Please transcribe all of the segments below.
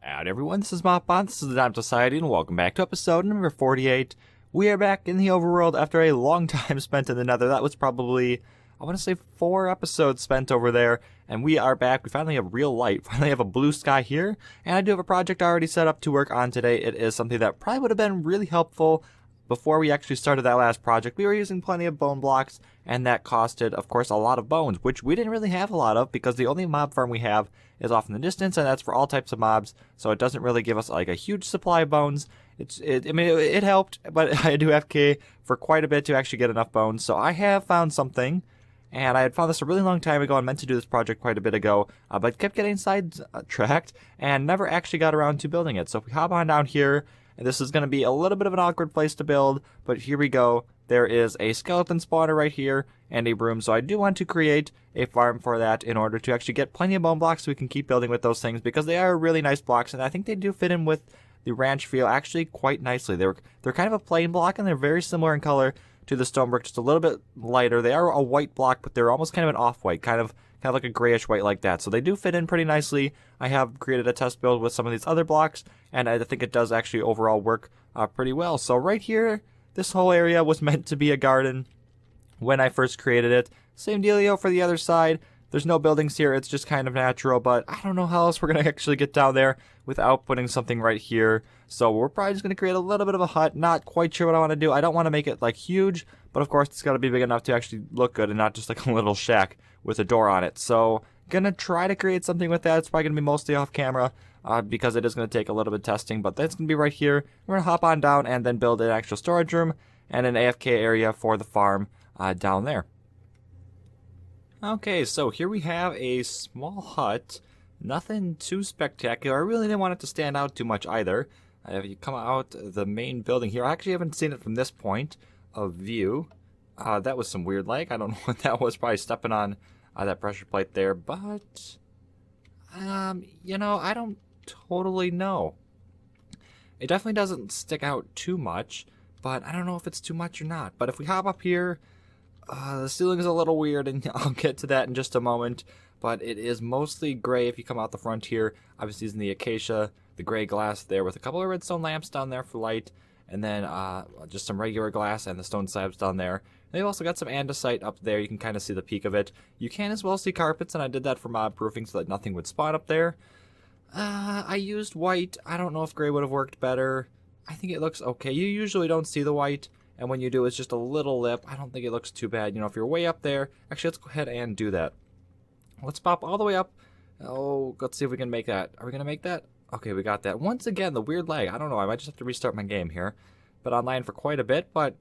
Howdy everyone, this is Mopbot, this is the Dime Society, and welcome back to episode number 48. We are back in the overworld after a long time spent in the Nether. That was probably, I want to say 4 episodes spent over there, and we are back. We finally have real light, finally have a blue sky here, and I do have a project already set up to work on today. It is something that probably would have been really helpful before we actually started that last project. We were using plenty of bone blocks, and that costed, of course, a lot of bones, which we didn't really have a lot of because the only mob farm we have is off in the distance, and that's for all types of mobs, so it doesn't really give us like a huge supply of bones. It helped, but I do have to for quite a bit to actually get enough bones, so I have found something, and I had found this a really long time ago and meant to do this project quite a bit ago, but kept getting sidetracked and never actually got around to building it. So if we hop on down here, and this is going to be a little bit of an awkward place to build, but here we go. There is a skeleton spawner right here and a broom, so I do want to create a farm for that in order to actually get plenty of bone blocks so we can keep building with those things, because they are really nice blocks, and I think they do fit in with the ranch feel actually quite nicely. They're kind of a plain block, and they're very similar in color to the stonebrick, just a little bit lighter. They are a white block, but they're almost kind of an off-white, kind of like a grayish white like that. So they do fit in pretty nicely. I have created a test build with some of these other blocks, and I think it does actually overall work pretty well. So right here, this whole area was meant to be a garden when I first created it. Same dealio for the other side. There's no buildings here, it's just kind of natural, but I don't know how else we're going to actually get down there without putting something right here. So we're probably just going to create a little bit of a hut. Not quite sure what I want to do. I don't want to make it like huge, but of course it's got to be big enough to actually look good and not just like a little shack with a door on it. So gonna try to create something with that. It's probably going to be mostly off camera because it is going to take a little bit of testing, but that's going to be right here. We're going to hop on down and then build an actual storage room and an AFK area for the farm down there. Okay, so here we have a small hut. Nothing too spectacular. I really didn't want it to stand out too much either. If you come out the main building here, I actually haven't seen it from this point of view. That was some weird lag. I don't know what that was. Probably stepping on that pressure plate there, but you know, I don't totally know. It definitely doesn't stick out too much, but I don't know if it's too much or not. But if we hop up here, the ceiling is a little weird, and I'll get to that in just a moment, but it is mostly gray if you come out the front here. Obviously using the acacia, the gray glass there with a couple of redstone lamps down there for light, and then just some regular glass and the stone slabs down there. And they've also got some andesite up there. You can kind of see the peak of it. You can as well see carpets, and I did that for mob proofing so that nothing would spawn up there. I used white. I don't know if gray would have worked better. I think it looks okay. You usually don't see the white, and when you do, it's just a little lip. I don't think it looks too bad. You know, if you're way up there, actually, let's go ahead and do that. Let's pop all the way up. Oh, let's see if we can make that. Are we going to make that? Okay, we got that. Once again, the weird lag. I don't know. I might just have to restart my game here. Been online for quite a bit, but,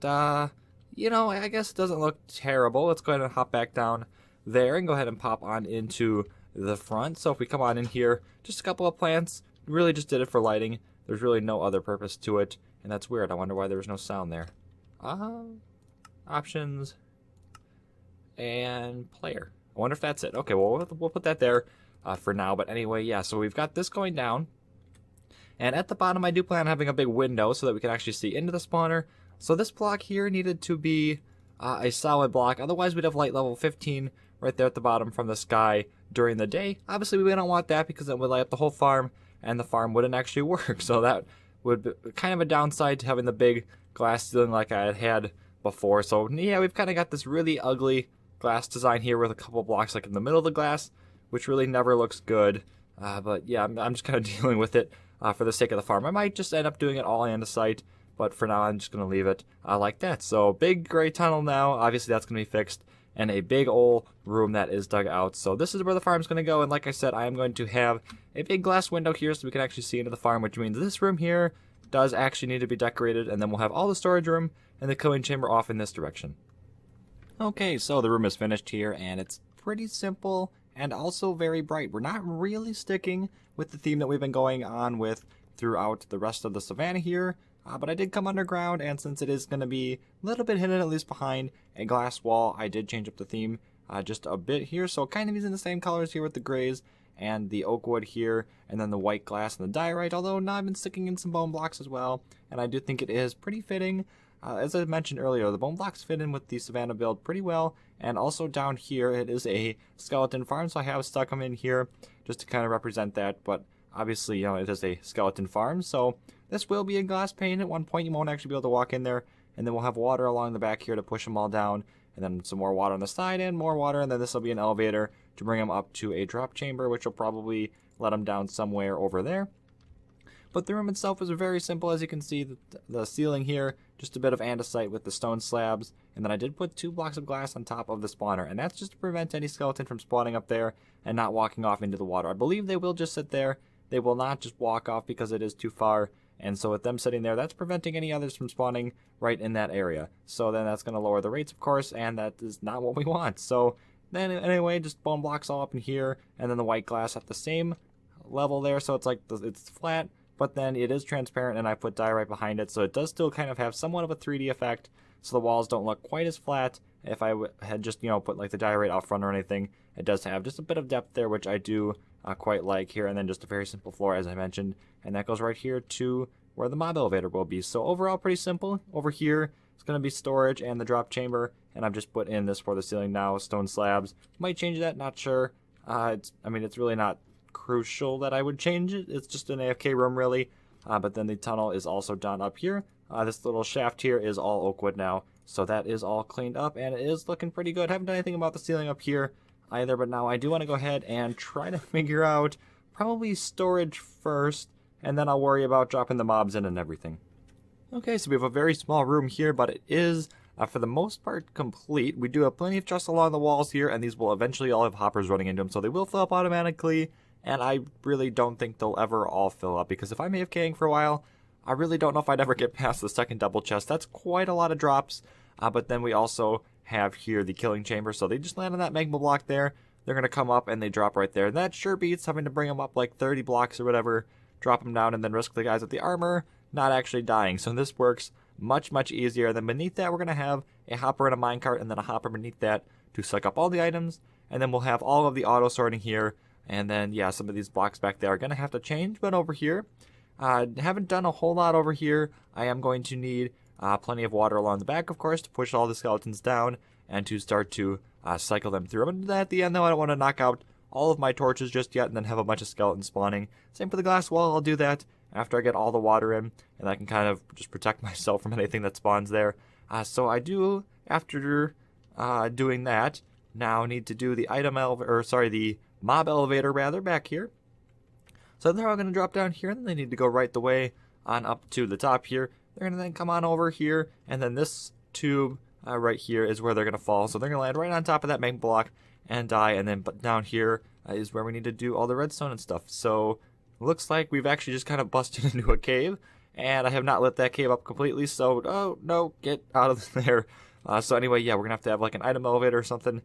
you know, I guess it doesn't look terrible. Let's go ahead and hop back down there and go ahead and pop on into the front. So if we come on in here, just a couple of plants. Really just did it for lighting. There's really no other purpose to it, and that's weird. I wonder why there was no sound there. Options and player. I wonder if that's it. Okay, well, we'll put that there for now. But anyway, yeah, so we've got this going down. And at the bottom, I do plan on having a big window so that we can actually see into the spawner. So this block here needed to be a solid block. Otherwise, we'd have light level 15 right there at the bottom from the sky during the day. Obviously, we don't want that because it would light up the whole farm, and the farm wouldn't actually work. So that would be kind of a downside to having the big glass ceiling like I had before. So yeah, we've kind of got this really ugly glass design here with a couple blocks like in the middle of the glass, which really never looks good. But yeah, I'm just kind of dealing with it for the sake of the farm. I might just end up doing it all andesite, but for now I'm just going to leave it like that. So big gray tunnel now, obviously that's going to be fixed, and a big old room that is dug out. So this is where the farm's going to go, and like I said, I am going to have a big glass window here so we can actually see into the farm, which means this room here does actually need to be decorated, and then we'll have all the storage room and the killing chamber off in this direction. Okay, so the room is finished here, and it's pretty simple and also very bright. We're not really sticking with the theme that we've been going on with throughout the rest of the savanna here, but I did come underground, and since it is going to be a little bit hidden, at least behind a glass wall, I did change up the theme just a bit here, so kind of using the same colors here with the grays and the oak wood here, and then the white glass and the diorite, although now I've been sticking in some bone blocks as well, and I do think it is pretty fitting. As I mentioned earlier, the bone blocks fit in with the savanna build pretty well, and also down here it is a skeleton farm, so I have stuck them in here just to kind of represent that, but obviously, it is a skeleton farm, so this will be a glass pane. At one point, you won't actually be able to walk in there, and then we'll have water along the back here to push them all down, and then some more water on the side and more water, and then this will be an elevator to bring them up to a drop chamber, which will probably let them down somewhere over there. But the room itself is very simple. As you can see, the ceiling here, just a bit of andesite with the stone slabs, and then I did put 2 blocks of glass on top of the spawner, and that's just to prevent any skeleton from spawning up there and not walking off into the water. I believe they will just sit there. They will not just walk off because it is too far, and so with them sitting there, that's preventing any others from spawning right in that area. So then that's going to lower the rates, of course, and that is not what we want. So then anyway, just bone blocks all up in here, and then the white glass at the same level there, so it's like it's flat, but then it is transparent, and I put dye right behind it, so it does still kind of have somewhat of a 3D effect, so the walls don't look quite as flat. If I had just, put like the dye right out front or anything, it does have just a bit of depth there, which I do quite like here, and then just a very simple floor, as I mentioned, and that goes right here to where the mob elevator will be. So overall, pretty simple. Over here, it's going to be storage and the drop chamber, and I've just put in this for the ceiling now, stone slabs. Might change that, not sure. It's really not crucial that I would change it. It's just an AFK room, really. But then the tunnel is also done up here. This little shaft here is all oak wood now, so that is all cleaned up, and it is looking pretty good. Haven't done anything about the ceiling up here either, but now I do want to go ahead and try to figure out probably storage first, and then I'll worry about dropping the mobs in and everything. Okay, so we have a very small room here, but it is, for the most part, complete. We do have plenty of chests along the walls here, and these will eventually all have hoppers running into them, so they will fill up automatically, and I really don't think they'll ever all fill up, because if I'm AFKing for a while, I really don't know if I'd ever get past the second double chest. That's quite a lot of drops, but then we also have here the killing chamber, so they just land on that magma block there. They're going to come up, and they drop right there, and that sure beats having to bring them up like 30 blocks or whatever, drop them down, and then risk the guys with the armor not actually dying. So this works much, much easier. Then beneath that, we're going to have a hopper and a minecart, and then a hopper beneath that to suck up all the items, and then we'll have all of the auto sorting here, and then, yeah, some of these blocks back there are going to have to change, but over here, haven't done a whole lot over here. I am going to need plenty of water along the back, of course, to push all the skeletons down and to start to cycle them through. I'm going to do that at the end, though. I don't want to knock out all of my torches just yet and then have a bunch of skeletons spawning. Same for the glass wall. I'll do that after I get all the water in, and I can kind of just protect myself from anything that spawns there. So I do, after doing that, now need to do the the mob elevator rather, back here. So they're all going to drop down here, and then they need to go right the way on up to the top here. They're going to then come on over here, and then this tube right here is where they're going to fall. So they're going to land right on top of that main block and die, and then down here is where we need to do all the redstone and stuff. So it looks like we've actually just kind of busted into a cave, and I have not lit that cave up completely, so oh no, get out of there. So anyway, yeah, we're going to have like an item elevator or something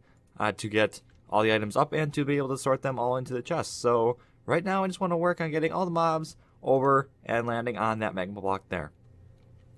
to get all the items up and to be able to sort them all into the chest. So right now I just want to work on getting all the mobs over and landing on that magma block there.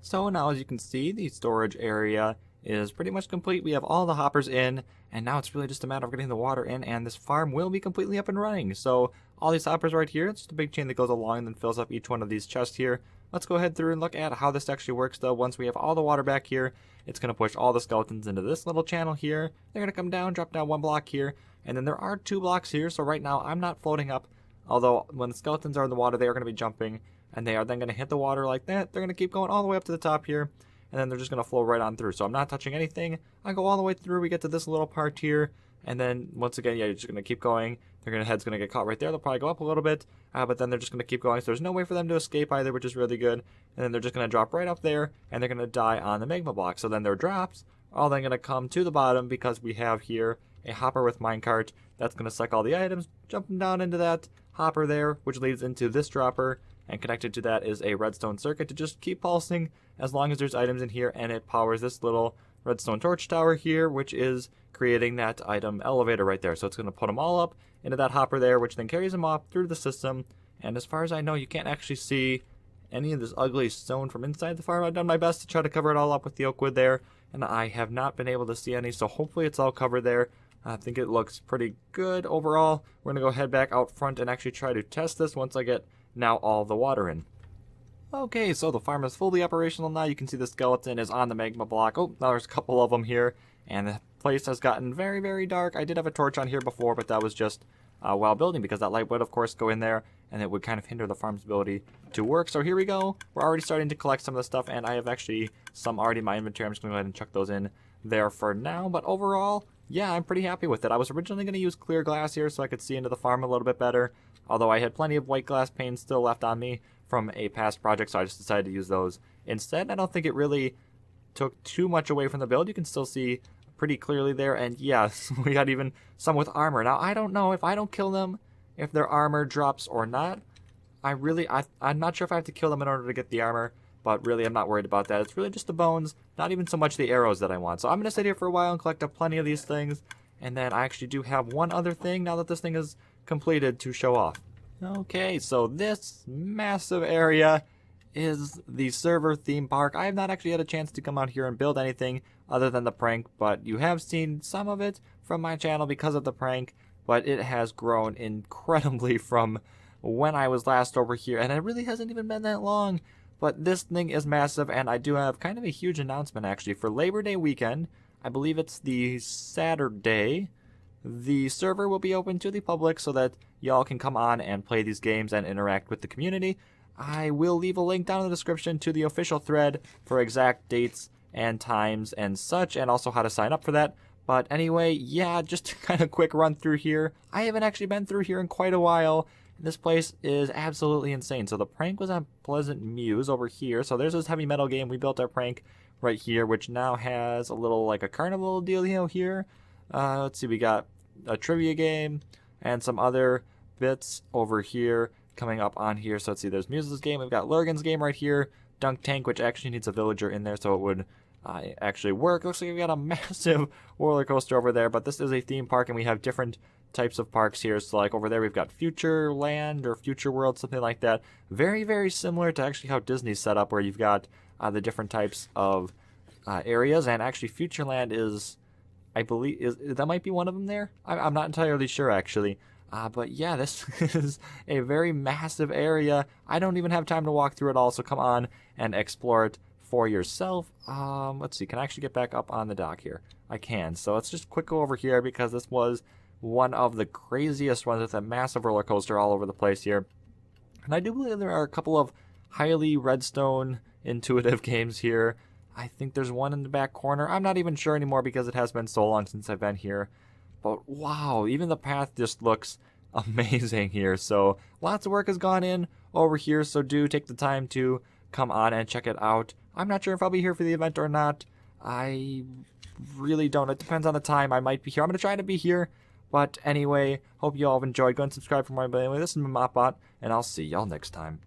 So now, as you can see, the storage area is pretty much complete. We have all the hoppers in, and now it's really just a matter of getting the water in, and this farm will be completely up and running. So all these hoppers right here, it's just a big chain that goes along and then fills up each one of these chests here. Let's go ahead through and look at how this actually works, though. Once we have all the water back here, it's going to push all the skeletons into this little channel here. They're going to come down, drop down 1 block here, and then there are 2 blocks here. So right now I'm not floating up, although when the skeletons are in the water, they are going to be jumping, and they are then going to hit the water like that. They're going to keep going all the way up to the top here, and then they're just going to flow right on through. So I'm not touching anything. I go all the way through. We get to this little part here, and then once again, yeah, you're just going to keep going. Head's going to get caught right there. They'll probably go up a little bit, but then they're just going to keep going. So there's no way for them to escape either, which is really good. And then they're just going to drop right up there, and they're going to die on the magma block. So then their drops are all then going to come to the bottom, because we have here a hopper with minecart that's going to suck all the items, jump them down into that hopper there, which leads into this dropper, and connected to that is a redstone circuit to just keep pulsing as long as there's items in here, and it powers this little redstone torch tower here, which is creating that item elevator right there. So it's going to put them all up into that hopper there, which then carries them off through the system. And as far as I know, you can't actually see any of this ugly stone from inside the farm. I've done my best to try to cover it all up with the oak wood there, and I have not been able to see any, so hopefully it's all covered there. I think it looks pretty good overall. We're going to go head back out front and actually try to test this once I get now all the water in. Okay, so the farm is fully operational now. You can see the skeleton is on the magma block. Oh, now there's a couple of them here, and the place has gotten very, very dark. I did have a torch on here before, but that was just while building, because that light would of course go in there and it would kind of hinder the farm's ability to work. So here we go. We're already starting to collect some of the stuff, and I have actually some already in my inventory. I'm just going to go ahead and chuck those in there for now. But overall, yeah, I'm pretty happy with it. I was originally going to use clear glass here so I could see into the farm a little bit better, although I had plenty of white glass panes still left on me from a past project, so I just decided to use those instead. I don't think it really took too much away from the build. You can still see pretty clearly there, and yes, we got even some with armor. Now, I don't know if I don't kill them, if their armor drops or not. I'm not sure if I have to kill them in order to get the armor, but really I'm not worried about that. It's really just the bones, not even so much the arrows that I want. So I'm going to sit here for a while and collect up plenty of these things, and then I actually do have one other thing now that this thing is completed to show off. Okay, so this massive area is the server theme park. I have not actually had a chance to come out here and build anything other than the prank, but you have seen some of it from my channel because of the prank, but it has grown incredibly from when I was last over here, and it really hasn't even been that long. But this thing is massive, and I do have kind of a huge announcement actually. For Labor Day weekend, I believe it's the Saturday, the server will be open to the public so that y'all can come on and play these games and interact with the community. I will leave a link down in the description to the official thread for exact dates and times and such, and also how to sign up for that. But anyway, yeah, just kind of quick run through here. I haven't actually been through here in quite a while. This place is absolutely insane. So the prank was on Pleasant Muse over here. So there's this heavy metal game. We built our prank right here, which now has a little like a carnival dealio here. Let's see, we got a trivia game and some other bits over here coming up on here. So let's see, there's Muse's game. We've got Lurgan's game right here. Dunk Tank, which actually needs a villager in there so it would actually work. Looks like we got a massive roller coaster over there, but this is a theme park and we have different types of parks here. So like over there we've got Future Land or Future World, something like that. Very, very similar to actually how Disney's set up, where you've got the different types of areas, and actually Future Land is, I believe, that might be one of them there. I'm not entirely sure actually. But yeah, this is a very massive area. I don't even have time to walk through it all, so come on and explore it for yourself. Let's see, can I actually get back up on the dock here? I can. So let's just quick go over here, because this was one of the craziest ones with a massive roller coaster all over the place here. And I do believe there are a couple of highly redstone intuitive games here. I think there's one in the back corner. I'm not even sure anymore because it has been so long since I've been here. But wow, even the path just looks amazing here. So lots of work has gone in over here, so do take the time to come on and check it out. I'm not sure if I'll be here for the event or not. I really don't. It depends on the time. I might be here. I'm going to try to be here. But anyway, hope you all have enjoyed. Go and subscribe for more. But anyway, this is Mopbot, and I'll see y'all next time.